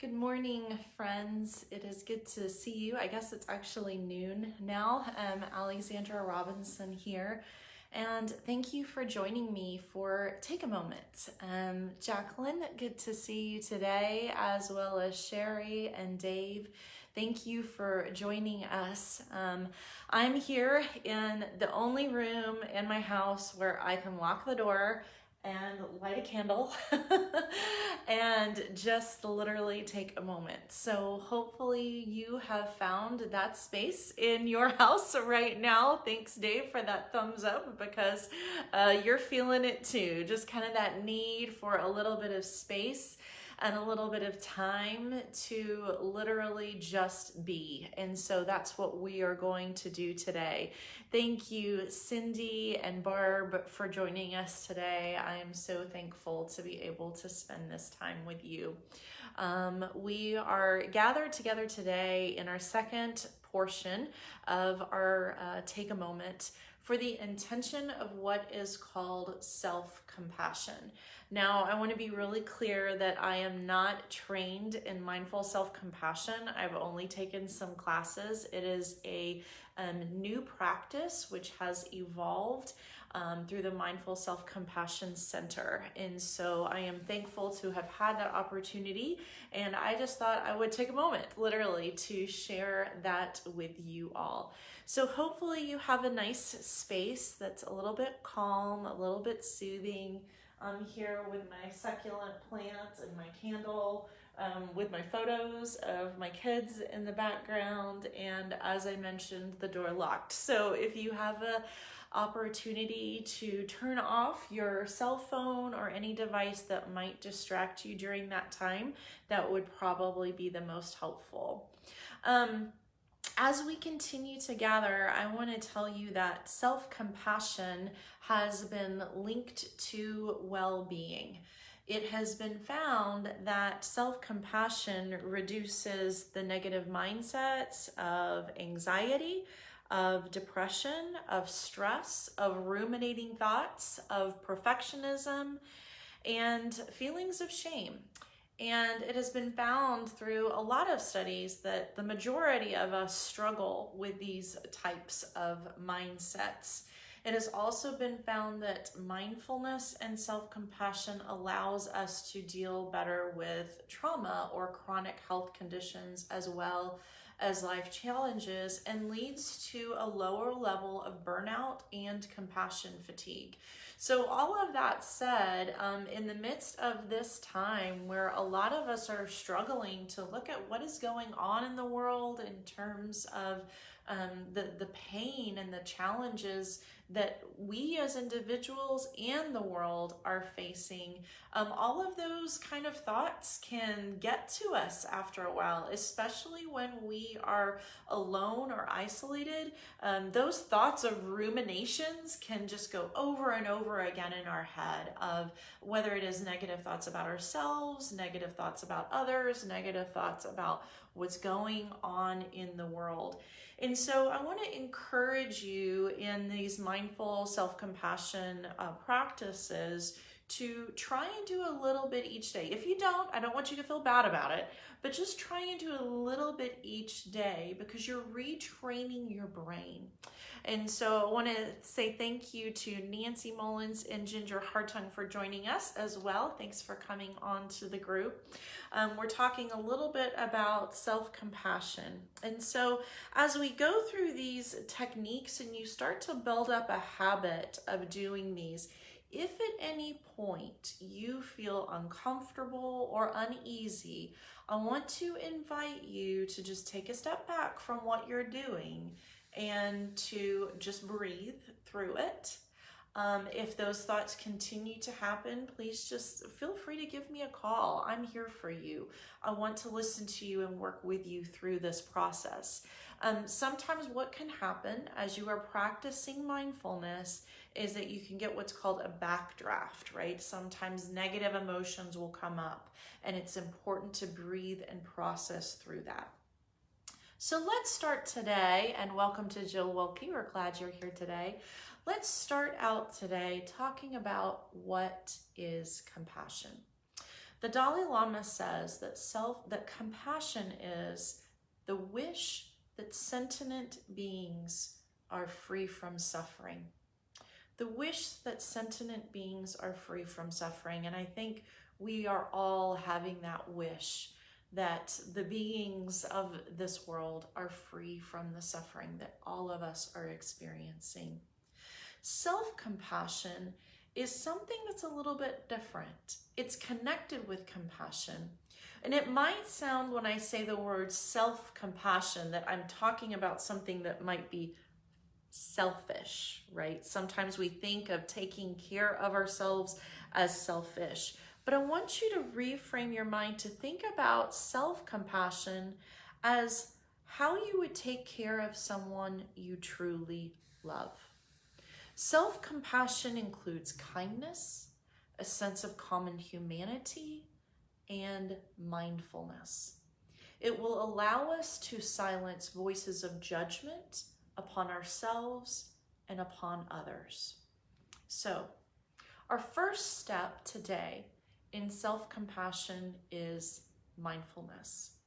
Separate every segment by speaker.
Speaker 1: Good morning, friends. It is good to see you. I guess it's actually noon now. Alexandra Robinson here. And thank you for joining me for Take a Moment. Jacqueline, good to see you today, as well as Sherry and Dave. Thank you for joining us. I'm here in the only room in my house where I can lock the door and light a candle and just literally take a moment. So hopefully you have found that space in your house right now. Thanks, Dave, for that thumbs up, because you're feeling it too. Just kind of that need for a little bit of space and a little bit of time to literally just be. And so that's what we are going to do today. Thank you, Cindy and Barb, for joining us today. I am so thankful to be able to spend this time with you. We are gathered together today in our second portion of our Take a Moment for the intention of what is called self-compassion. Now, I want to be really clear that I am not trained in mindful self-compassion. I've only taken some classes. It is a new practice which has evolved through the Mindful Self-Compassion Center. And so I am thankful to have had that opportunity. And I just thought I would take a moment, literally, to share that with you all. So hopefully you have a nice space that's a little bit calm, a little bit soothing. I'm here with my succulent plants and my candle, with my photos of my kids in the background, and as I mentioned, the door locked. So if you have a opportunity to turn off your cell phone or any device that might distract you during that time, that would probably be the most helpful. As we continue to gather, I want to tell you that self-compassion has been linked to well-being. It has been found that self-compassion reduces the negative mindsets of anxiety, of depression, of stress, of ruminating thoughts, of perfectionism, and feelings of shame. And it has been found through a lot of studies that the majority of us struggle with these types of mindsets. It has also been found that mindfulness and self-compassion allows us to deal better with trauma or chronic health conditions, as well as life challenges, and leads to a lower level of burnout and compassion fatigue. So all of that said, in the midst of this time where a lot of us are struggling to look at what is going on in the world in terms of the pain and the challenges that we as individuals and the world are facing, all of those kind of thoughts can get to us after a while, especially when we are alone or isolated. Those thoughts of ruminations can just go over and over again in our head, of whether it is negative thoughts about ourselves, negative thoughts about others, negative thoughts about what's going on in the world. And so I want to encourage you in these mindful self-compassion practices to try and do a little bit each day. If you don't, I don't want you to feel bad about it, but just try and do a little bit each day, because you're retraining your brain. And so I want to say thank you to Nancy Mullins and Ginger Hartung for joining us as well. Thanks for coming on to the group. We're talking a little bit about self-compassion. And so as we go through these techniques and you start to build up a habit of doing these, if at any point you feel uncomfortable or uneasy, I want to invite you to just take a step back from what you're doing and to just breathe through it. If those thoughts continue to happen, please just feel free to give me a call. I'm here for you. I want to listen to you and work with you through this process. Sometimes what can happen as you are practicing mindfulness is that you can get what's called a backdraft, right? Sometimes negative emotions will come up, and it's important to breathe and process through that. So let's start today, and welcome to Jill Wilkie. We're glad you're here today. Let's start out today talking about what is compassion. The Dalai Lama says that compassion is the wish that sentient beings are free from suffering. The wish that sentient beings are free from suffering. And I think we are all having that wish that the beings of this world are free from the suffering that all of us are experiencing. Self-compassion is something that's a little bit different. It's connected with compassion. And it might sound, when I say the word self-compassion, that I'm talking about something that might be selfish, right? Sometimes we think of taking care of ourselves as selfish. But I want you to reframe your mind to think about self-compassion as how you would take care of someone you truly love. Self-compassion includes kindness, a sense of common humanity, and mindfulness. It will allow us to silence voices of judgment upon ourselves and upon others. So, our first step today in self-compassion is mindfulness.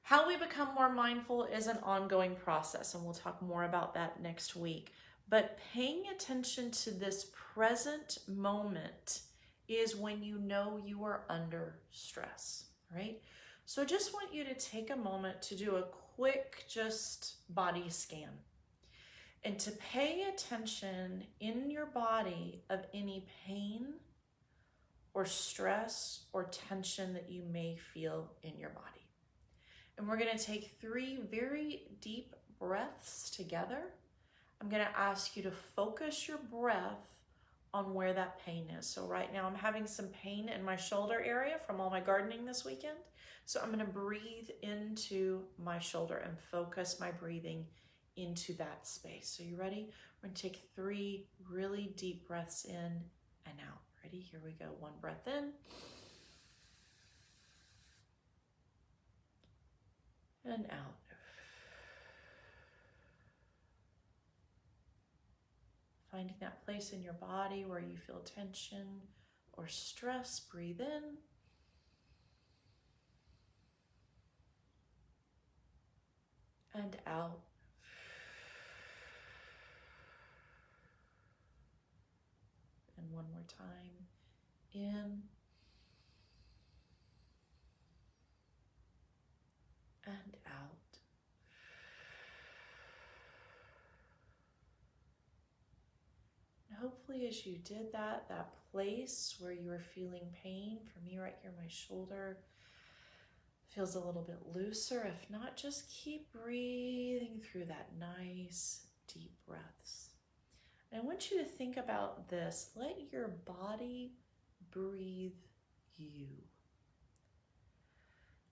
Speaker 1: How we become more mindful is an ongoing process, and we'll talk more about that next week. But paying attention to this present moment is when you know you are under stress, right? So I just want you to take a moment to do a quick body scan and to pay attention in your body of any pain or stress or tension that you may feel in your body. And we're going to take 3 very deep breaths together. I'm going to ask you to focus your breath on where that pain is. So right now I'm having some pain in my shoulder area from all my gardening this weekend. So I'm going to breathe into my shoulder and focus my breathing into that space. So you ready? We're going to take 3 really deep breaths in and out. Ready? Here we go. 1 breath in. And out. Finding that place in your body where you feel tension or stress, breathe in. And out. And one more time, in. And out. Hopefully as you did that place where you were feeling pain, for me right here, my shoulder feels a little bit looser. If not, just keep breathing through that nice deep breaths. And I want you to think about this. Let your body breathe you.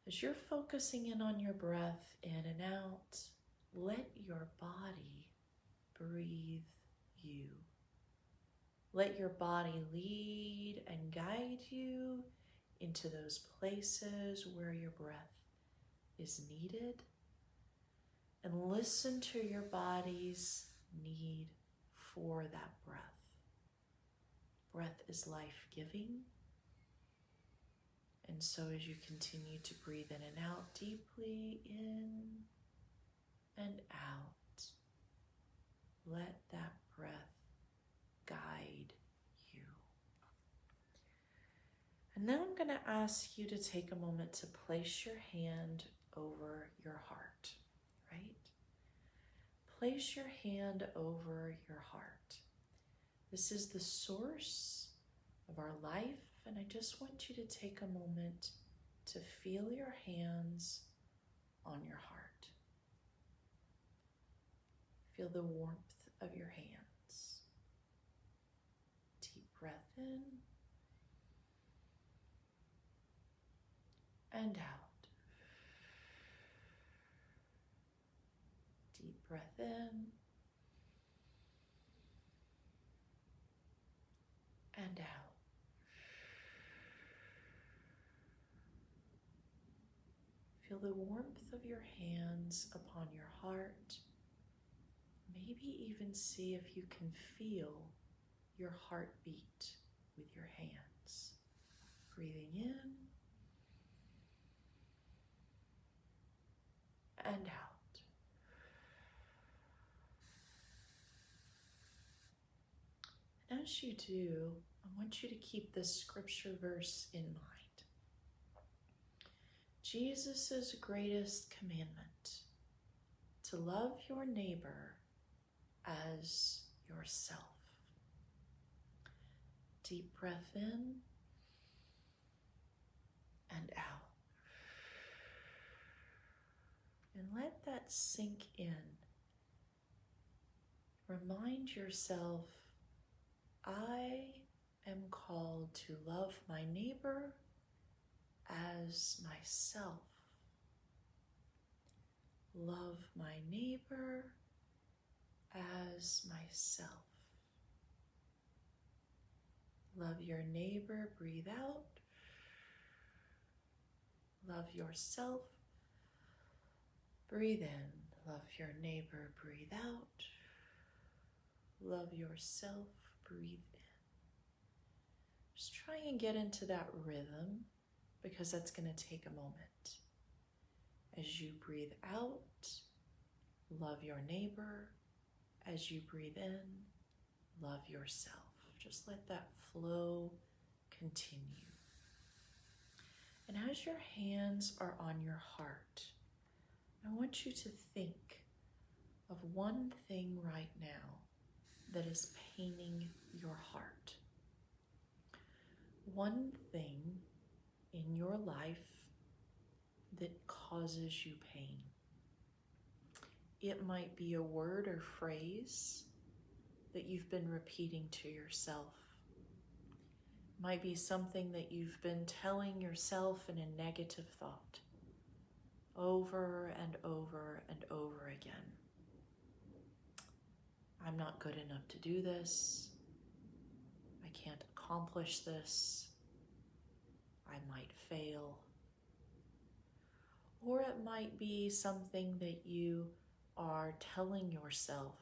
Speaker 1: As you're focusing in on your breath in and out, let your body breathe you. Let your body lead and guide you into those places where your breath is needed. And listen to your body's need for that breath. Breath is life-giving. And so as you continue to breathe in and out deeply, in and out, let that breath guide you. And now I'm going to ask you to take a moment to place your hand over your heart, right? Place your hand over your heart. This is the source of our life, and I just want you to take a moment to feel your hands on your heart. Feel the warmth of your hands. Deep breath in and out. Deep breath in and out. Feel the warmth of your hands upon your heart. Maybe even see if you can feel your heartbeat with your hands. breathing in and out. And as you do, I want you to keep this scripture verse in mind. Jesus' greatest commandment, to love your neighbor as yourself. Deep breath in and out. And let that sink in. Remind yourself, I am called to love my neighbor as myself. Love my neighbor as myself. Love your neighbor, breathe out. Love yourself, breathe in. Love your neighbor, breathe out. Love yourself, breathe in. Just try and get into that rhythm, because that's going to take a moment. As you breathe out, love your neighbor. As you breathe in, love yourself. Just let that flow continue. And as your hands are on your heart, I want you to think of one thing right now that is paining your heart. One thing in your life that causes you pain. It might be a word or phrase that you've been repeating to yourself. It might be something that you've been telling yourself in a negative thought over and over and over again. I'm not good enough to do this. I can't accomplish this. I might fail. Or it might be something that you are telling yourself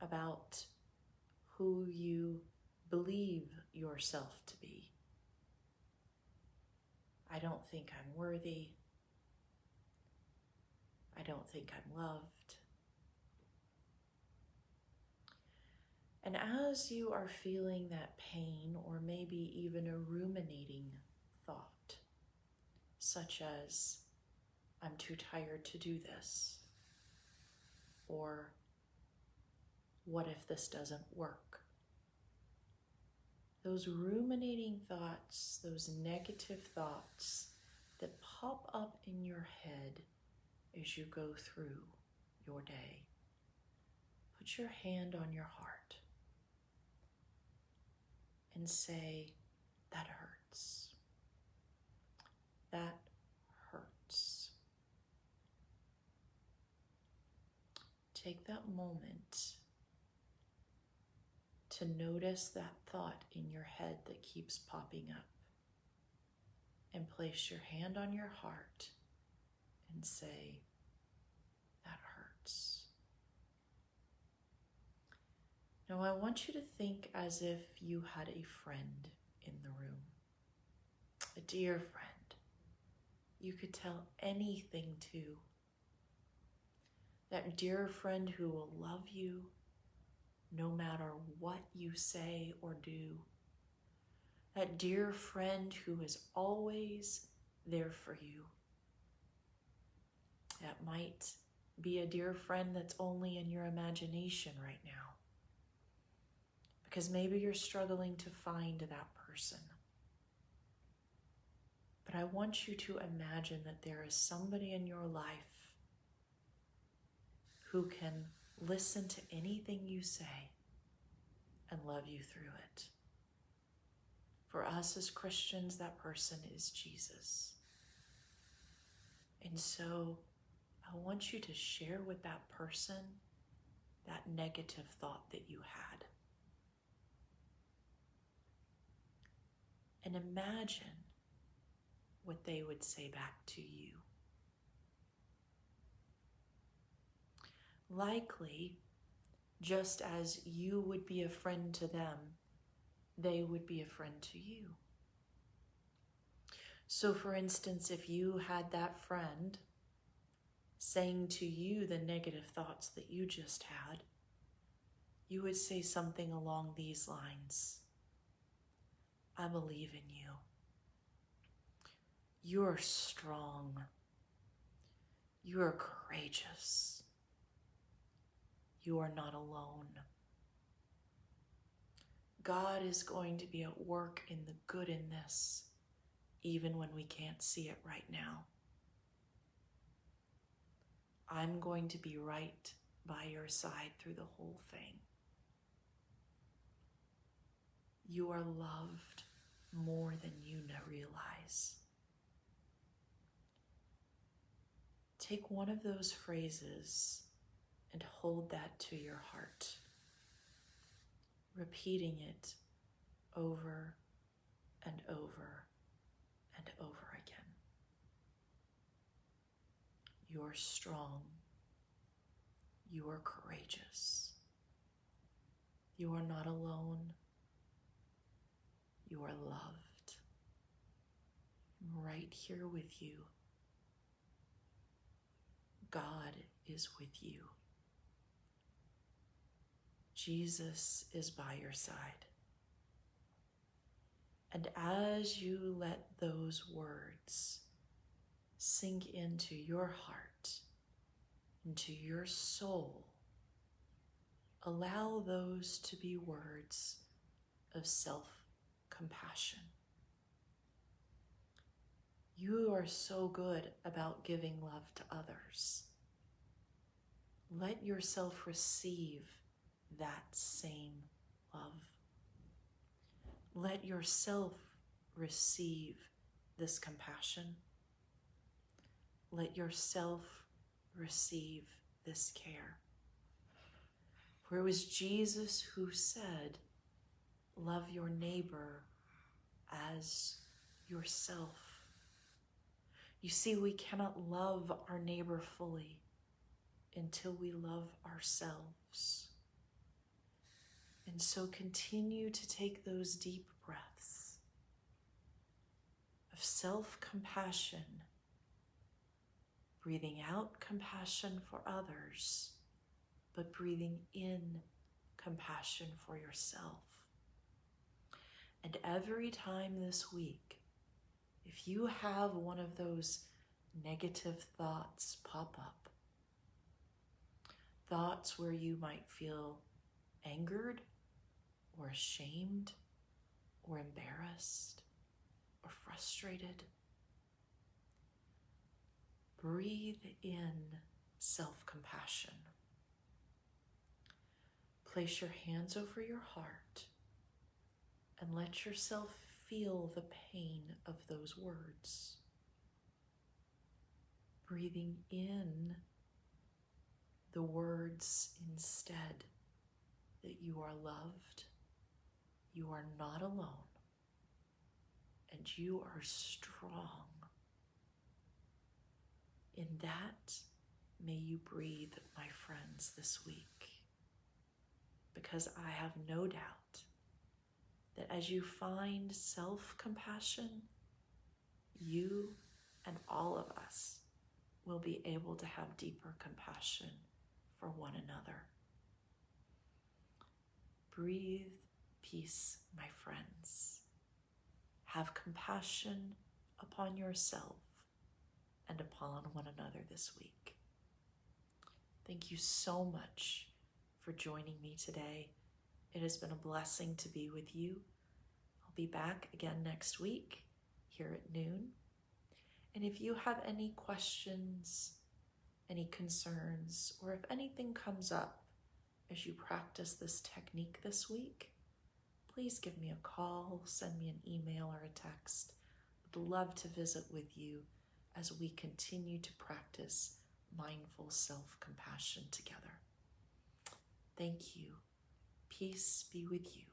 Speaker 1: about who you believe yourself to be. I don't think I'm worthy. I don't think I'm loved. And as you are feeling that pain, or maybe even a ruminating thought, such as, I'm too tired to do this, or what if this doesn't work? Those ruminating thoughts, those negative thoughts that pop up in your head as you go through your day. Put your hand on your heart and say, that hurts. That hurts. Take that moment to notice that thought in your head that keeps popping up, and place your hand on your heart and say, that hurts. Now I want you to think as if you had a friend in the room, a dear friend you could tell anything to. That dear friend who will love you no matter what you say or do. That dear friend who is always there for you. That might be a dear friend that's only in your imagination right now, because maybe you're struggling to find that person. But I want you to imagine that there is somebody in your life who can listen to anything you say and love you through it. For us as Christians, that person is Jesus. And so I want you to share with that person that negative thought that you had. And imagine what they would say back to you. Likely, just as you would be a friend to them, they would be a friend to you. So for instance, if you had that friend saying to you the negative thoughts that you just had, you would say something along these lines. I believe in you. You're strong. You are courageous. You are not alone. God is going to be at work in the good in this, even when we can't see it right now. I'm going to be right by your side through the whole thing. You are loved more than you realize. Take one of those phrases and hold that to your heart, repeating it over and over and over again. You're strong. You are courageous. You are not alone. You are loved. I'm right here with you. God is with you. Jesus is by your side. And as you let those words sink into your heart, into your soul, allow those to be words of self-compassion. You are so good about giving love to others. Let yourself receive that same love. Let yourself receive this compassion. Let yourself receive this care. For it was Jesus who said, love your neighbor as yourself. You see, we cannot love our neighbor fully until we love ourselves. And so continue to take those deep breaths of self-compassion, breathing out compassion for others, but breathing in compassion for yourself. And every time this week, if you have one of those negative thoughts pop up, thoughts where you might feel angered or ashamed or embarrassed or frustrated, breathe in self-compassion. Place your hands over your heart and let yourself feel the pain of those words. Breathing in the words instead that you are loved, you are not alone, and you are strong. In that, may you breathe, my friends, this week, because I have no doubt that as you find self-compassion, you and all of us will be able to have deeper compassion for one another. Breathe peace, my friends. Have compassion upon yourself and upon one another this week. Thank you so much for joining me today. It has been a blessing to be with you. I'll be back again next week here at noon. And if you have any questions, any concerns, or if anything comes up as you practice this technique this week, please give me a call, send me an email or a text. I'd love to visit with you as we continue to practice mindful self-compassion together. Thank you. Peace be with you.